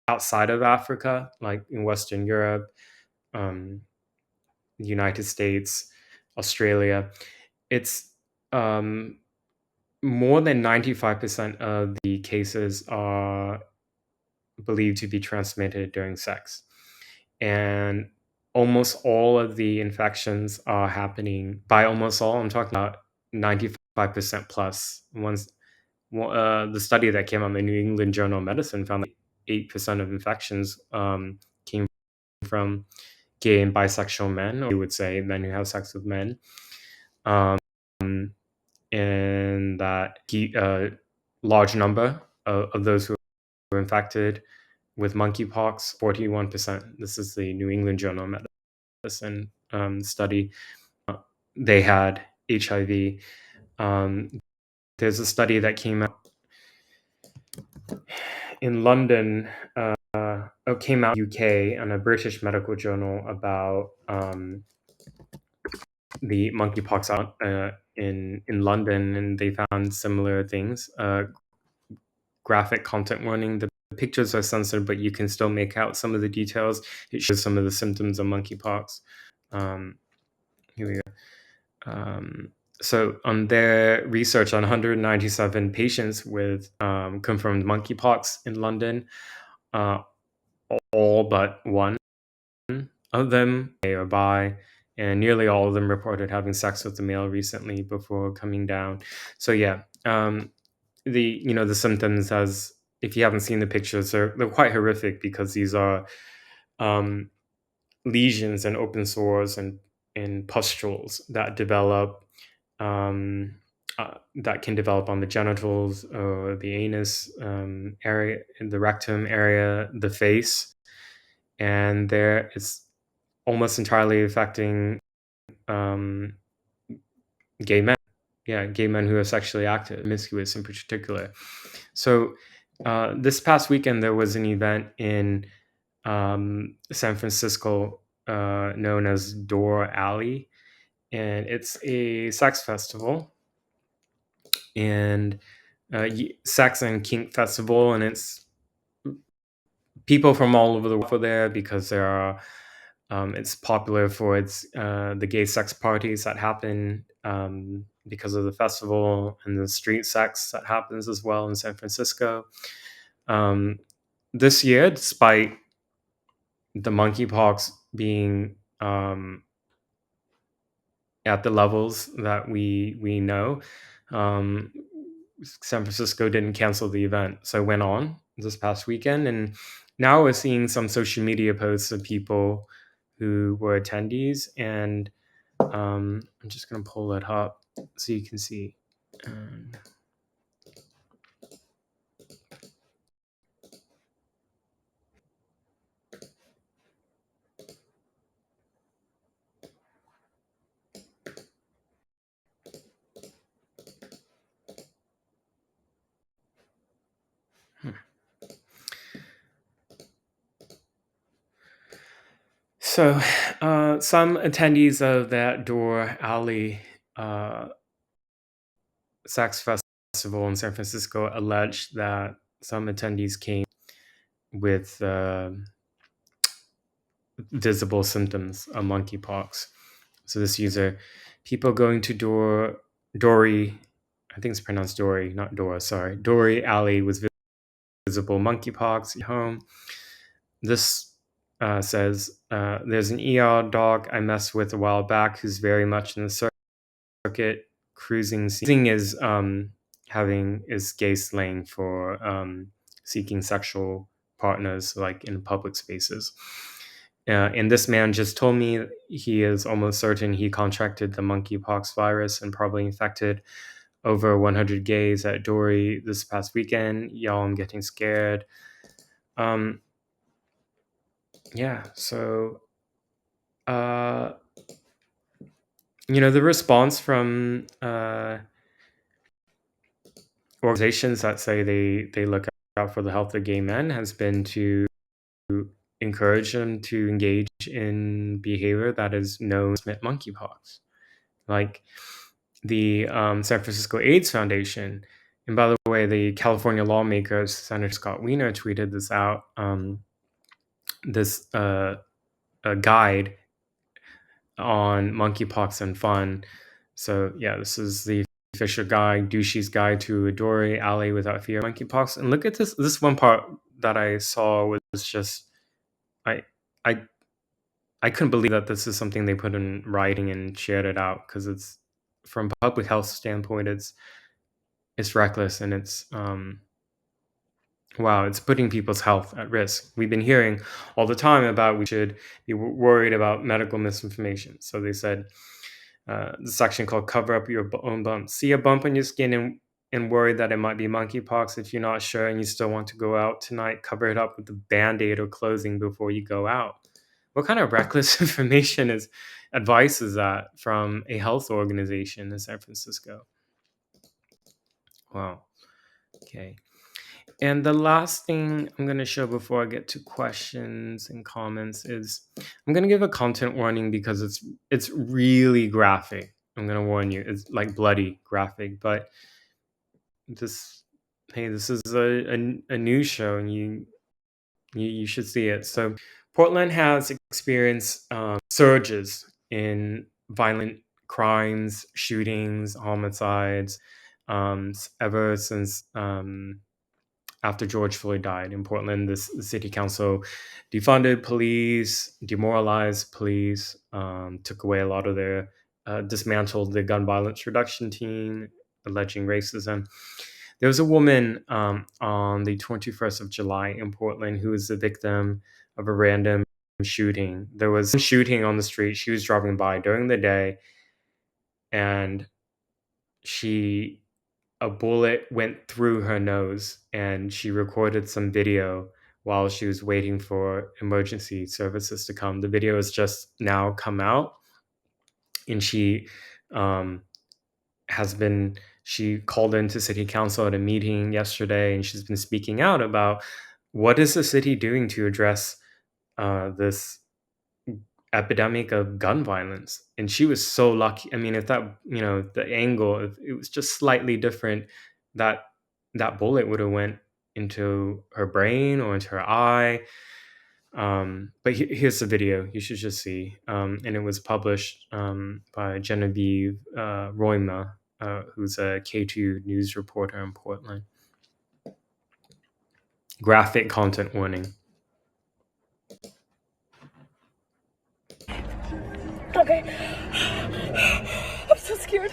outside of Africa, like in Western Europe, um, the United States, Australia, it's more than 95% of the cases are believed to be transmitted during sex. And almost all of the infections are happening, by almost all, I'm talking about 95% plus. The study that came out in the New England Journal of Medicine found that 8% of infections came from gay and bisexual men, or you would say men who have sex with men. Um, and that large number of those who were infected with monkeypox, 41%. This is the New England Journal of Medicine study. They had HIV. There's a study that came out in London, came out in the UK on a British medical journal about the monkeypox out in London, and they found similar things. Graphic content warning: the pictures are censored, but you can still make out some of the details. It shows some of the symptoms of monkeypox. Here we go. So on their research on 197 patients with confirmed monkeypox in London, all but one of them gay or bi, and nearly all of them reported having sex with a male recently before coming down. So yeah, the symptoms, as if you haven't seen the pictures, they're quite horrific, because these are lesions and open sores and pustules that develop, that can develop on the genitals or the anus area, the rectum area, the face, and there it's almost entirely affecting um, gay men. Yeah, gay men who are sexually active, promiscuous in particular. So this past weekend there was an event in San Francisco known as Door Alley, and it's a sex festival, and sex and kink festival, and it's people from all over the world there, because there are it's popular for its the gay sex parties that happen because of the festival, and the street sex that happens as well in San Francisco. Um, this year, despite the monkeypox being at the levels that we know, um, San Francisco didn't cancel the event, so it went on this past weekend, and now we're seeing some social media posts of people who were attendees, and I'm just gonna pull it up so you can see. Um, so, some attendees of that Door Alley uh, Sax Festival in San Francisco alleged that some attendees came with visible symptoms of monkeypox. So this user, people going to Dory, I think it's pronounced Dory, not Dora, sorry, Dory Alley with visible monkeypox at home. This says, there's an ER dog I messed with a while back who's very much in the circuit cruising. Cruising is having is gay slang for seeking sexual partners like in public spaces. And this man just told me he is almost certain he contracted the monkeypox virus and probably infected over 100 gays at Dory this past weekend. Y'all, I'm getting scared. Um, yeah, so the response from organizations that say they look out for the health of gay men has been to encourage them to engage in behavior that is known to transmit monkeypox, like the San Francisco AIDS Foundation. And by the way, the California lawmaker Senator Scott Wiener tweeted this out. This a guide on monkeypox and fun. So yeah, this is the official guide, Dushi's guide to a doorway alley without fear of monkeypox. And look at this. This one part that I saw was just I I I couldn't believe that this is something they put in writing and shared it out, because it's from a public health standpoint, it's reckless, and it's wow, it's putting people's health at risk. We've been hearing all the time about we should be worried about medical misinformation. So they said the section called "Cover Up Your Own Bump." See a bump on your skin and worry that it might be monkeypox. If you're not sure and you still want to go out tonight, cover it up with a band-aid or clothing before you go out. What kind of reckless information is advice is that from a health organization in San Francisco? Wow. Okay. And the last thing I'm going to show before I get to questions and comments is I'm going to give a content warning because it's really graphic. I'm going to warn you. It's like bloody graphic, but this hey, this is a news show, and you should see it. So Portland has experienced surges in violent crimes, shootings, homicides ever since after George Floyd died in Portland. The city council defunded police, demoralized police, took away a lot of their, dismantled the gun violence reduction team, alleging racism. There was a woman on the 21st of July in Portland who was the victim of a random shooting. There was a shooting on the street. She was driving by during the day, and she a bullet went through her nose, and she recorded some video while she was waiting for emergency services to come. The video has just now come out, and um, she called into city council at a meeting yesterday, and she's been speaking out about what is the city doing to address this epidemic of gun violence. And she was so lucky. I mean, if that, the angle, if it was just slightly different, that that bullet would have went into her brain or into her eye. But here's the video you should just see. And it was published by Genevieve Roima, who's a K2 news reporter in Portland. Graphic content warning. Okay. I'm so scared.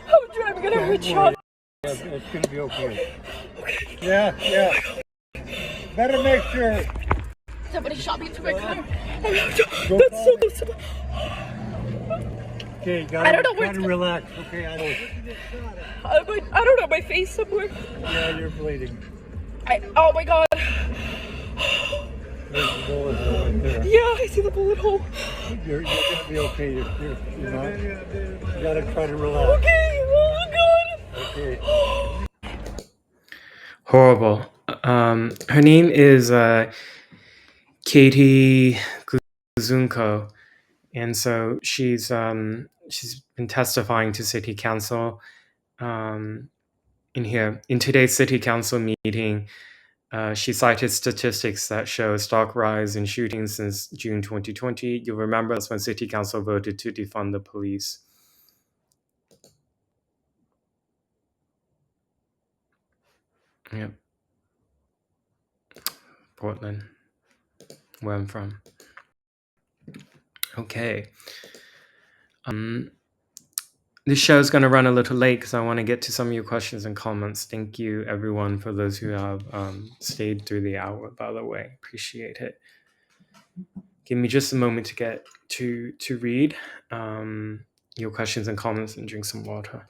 I'm driving gonna hurt Shaun. It's gonna be okay. Yeah. Better make sure. Somebody shot me into my car. That's so close. Okay, I don't know where it's gotta relax. Okay, I don't know, my face somewhere. Yeah, you're bleeding. Oh my god. There's a bullet hole right there. Yeah, I see the bullet hole. You're gonna be okay. You're not. You gotta try to relax. Okay, oh my god. Okay. Horrible. Her name is Katie Guzunko, and so she's been testifying to city council in today's city council meeting. She cited statistics that show a stark rise in shootings since June 2020. You'll remember that's when city council voted to defund the police. Yep. Portland, where I'm from. Okay. Um, this show's going to run a little late because I want to get to some of your questions and comments. Thank you, everyone, for those who have stayed through the hour. By the way, appreciate it. Give me just a moment to get to read your questions and comments and drink some water.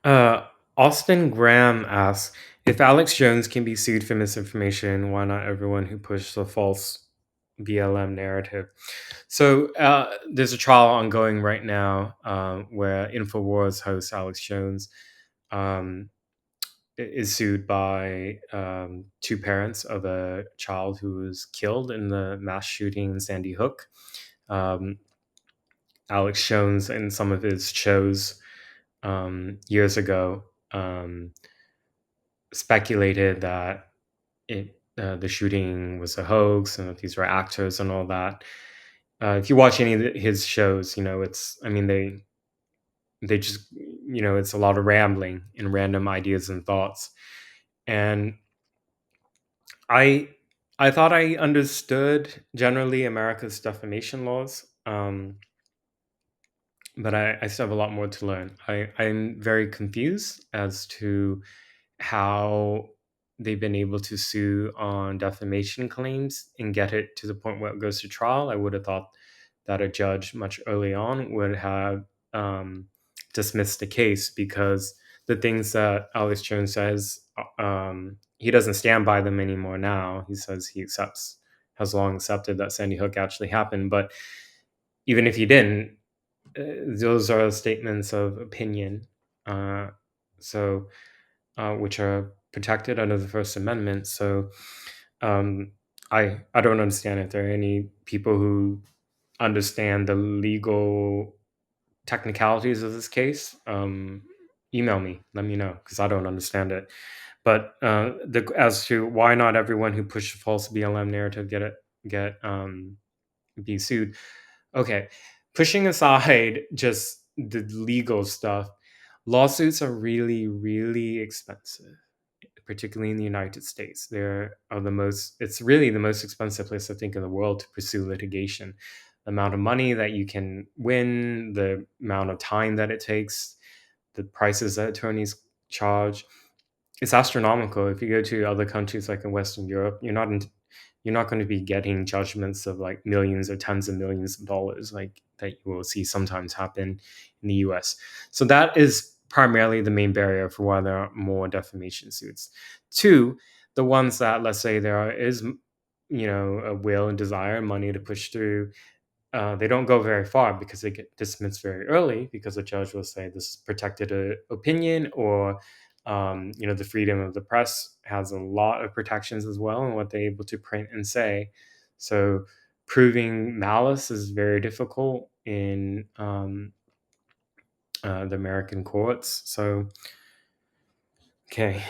Uh, Austin Graham asks if Alex Jones can be sued for misinformation. Why not everyone who pushed the false BLM narrative? So there's a trial ongoing right now where Infowars host Alex Jones um, is sued by two parents of a child who was killed in the mass shooting in Sandy Hook. Um, Alex Jones, in some of his shows years ago, speculated that the shooting was a hoax and that these were actors and all that. If you watch any of his shows, it's I mean they just it's a lot of rambling and random ideas and thoughts. And I I thought I understood generally America's defamation laws, but I still have a lot more to learn. I'm very confused as to how they've been able to sue on defamation claims and get it to the point where it goes to trial. I would have thought that a judge much early on would have dismissed the case because the things that Alex Jones says, he doesn't stand by them anymore now. He says he has long accepted that Sandy Hook actually happened. But even if he didn't, those are statements of opinion. Uh, so which are protected under the First Amendment. So um, I don't understand if there are any people who understand the legal technicalities of this case. Email me, let me know because I don't understand it. But as to why not everyone who pushed the false BLM narrative be sued? Okay, pushing aside just the legal stuff, lawsuits are really, really expensive, particularly in the United States. It's really the most expensive place, I think, in the world to pursue litigation. The amount of money that you can win, the amount of time that it takes, the prices that attorneys charge, it's astronomical. If you go to other countries like in Western Europe, you're not going to be getting judgments of like millions or tens of millions of dollars like that you will see sometimes happen in the US. So that is primarily the main barrier for why there are more defamation suits. Two, the ones that let's say is a will and desire and money to push through, they don't go very far because they get dismissed very early because the judge will say this is protected opinion, or the freedom of the press has a lot of protections as well and what they're able to print and say. So proving malice is very difficult in the American courts. So okay.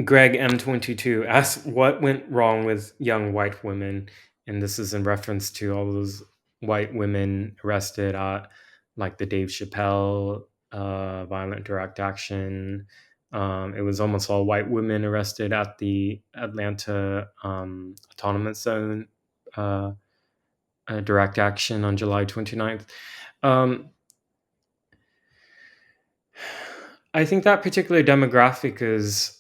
Greg M22 asks what went wrong with young white women, and this is in reference to all those white women arrested at like the Dave Chappelle violent direct action. It was almost all white women arrested at the Atlanta autonomous zone direct action on July 29th. Um, I think that particular demographic is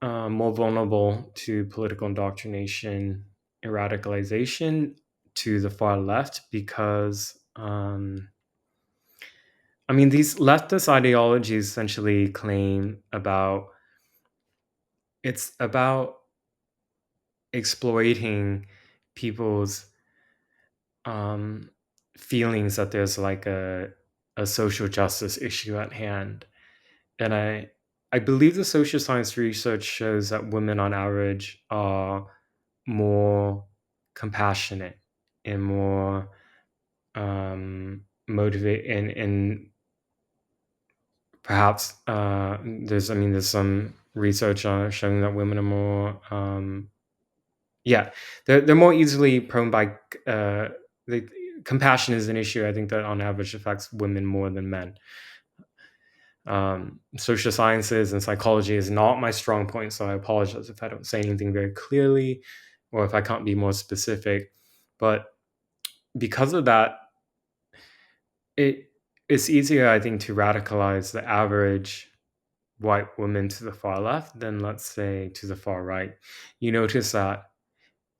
more vulnerable to political indoctrination and radicalization to the far left because, these leftist ideologies essentially claim it's about exploiting people's um, feelings that there's like a social justice issue at hand. And I believe the social science research shows that women on average are more compassionate and more motivate and perhaps there's some research showing that women are more yeah, they're more easily prone by the compassion is an issue. I think that on average affects women more than men. Social sciences and psychology is not my strong point, so I apologize if I don't say anything very clearly or if I can't be more specific. But because of that, it it's easier, I think, to radicalize the average white woman to the far left than, let's say, to the far right. You notice that,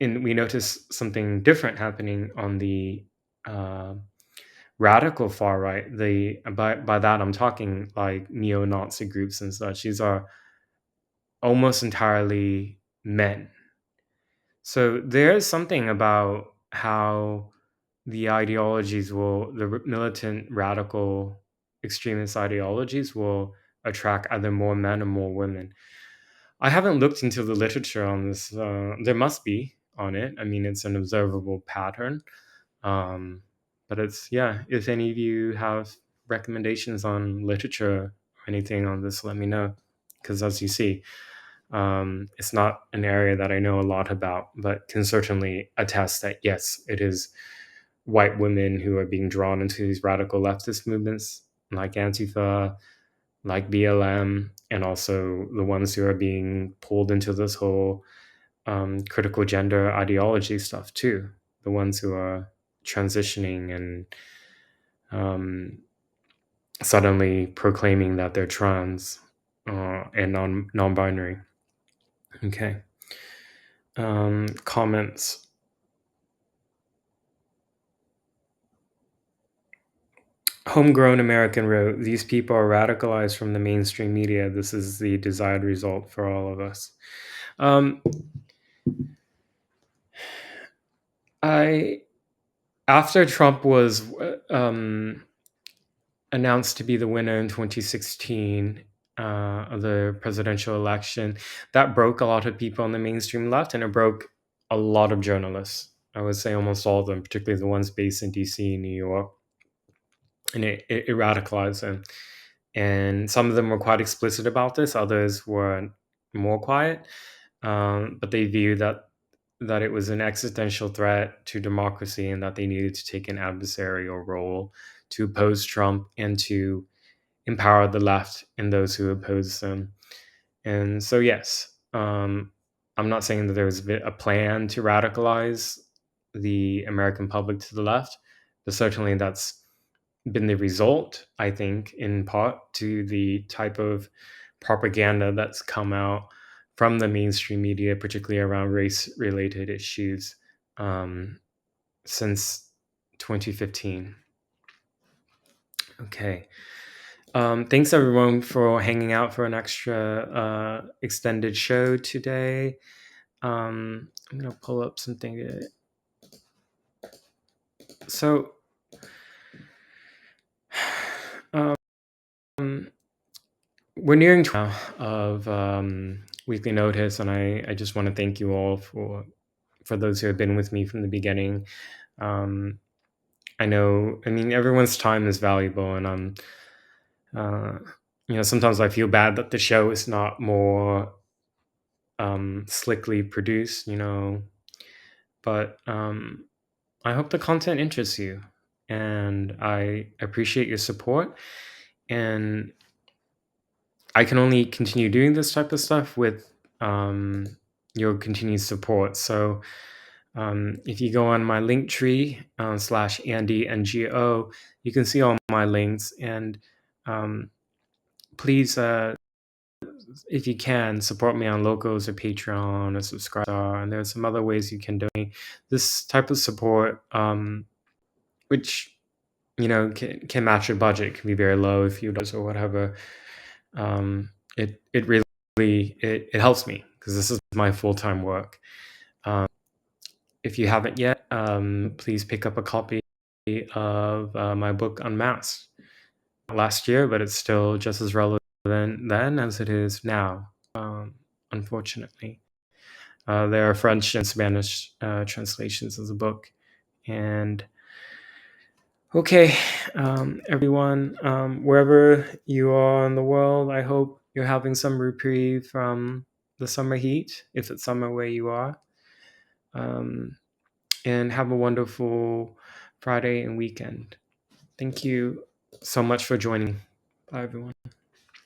and we notice something different happening on the uh, radical far right. By that I'm talking like neo-Nazi groups and such. These are almost entirely men. So there's something about how the militant radical extremist ideologies will attract either more men or more women. I haven't looked into the literature on this. There must be on it. I mean, it's an observable pattern. Um, but it's, yeah, if any of you have recommendations on literature or anything on this, let me know. Because as you see, it's not an area that I know a lot about, but can certainly attest that yes, it is white women who are being drawn into these radical leftist movements like Antifa, like BLM, and also the ones who are being pulled into this whole critical gender ideology stuff too. The ones who are transitioning and suddenly proclaiming that they're trans and non-binary. Okay. Comments. Homegrown American wrote, "These people are radicalized from the mainstream media. This is the desired result for all of us." Um, I After Trump was announced to be the winner in 2016 of the presidential election, that broke a lot of people on the mainstream left, and it broke a lot of journalists. I would say almost all of them, particularly the ones based in DC and New York, and it radicalized them. And some of them were quite explicit about this; others were more quiet. But they viewed that it was an existential threat to democracy and that they needed to take an adversarial role to oppose Trump and to empower the left and those who oppose them. And so, yes, I'm not saying that there was a plan to radicalize the American public to the left, but certainly that's been the result, I think, in part to the type of propaganda that's come out from the mainstream media, particularly around race related issues, um, since 2015. Okay. Thanks everyone for hanging out for an extra extended show today. I'm gonna pull up something. So, um, we're nearing now of weekly notice, and I just want to thank you all for those who have been with me from the beginning. Um, I know, I mean, everyone's time is valuable, and uh, sometimes I feel bad that the show is not more slickly produced, but I hope the content interests you, and I appreciate your support. And I can only continue doing this type of stuff with your continued support. So if you go on my link tree slash Andy NGO, you can see all my links. And please, if you can, support me on Locals or Patreon or subscribe. And there's some other ways you can donate. This type of support, which can match your budget. It can be very low, a few dollars or whatever. It really it helps me because this is my full-time work. If you haven't yet, please pick up a copy of my book Unmasked. Last year, but it's still just as relevant then as it is now. Unfortunately, there are French and Spanish translations of the book, and okay, everyone, wherever you are in the world, I hope you're having some reprieve from the summer heat, if it's summer where you are. Um, and have a wonderful Friday and weekend. Thank you so much for joining. Bye, everyone.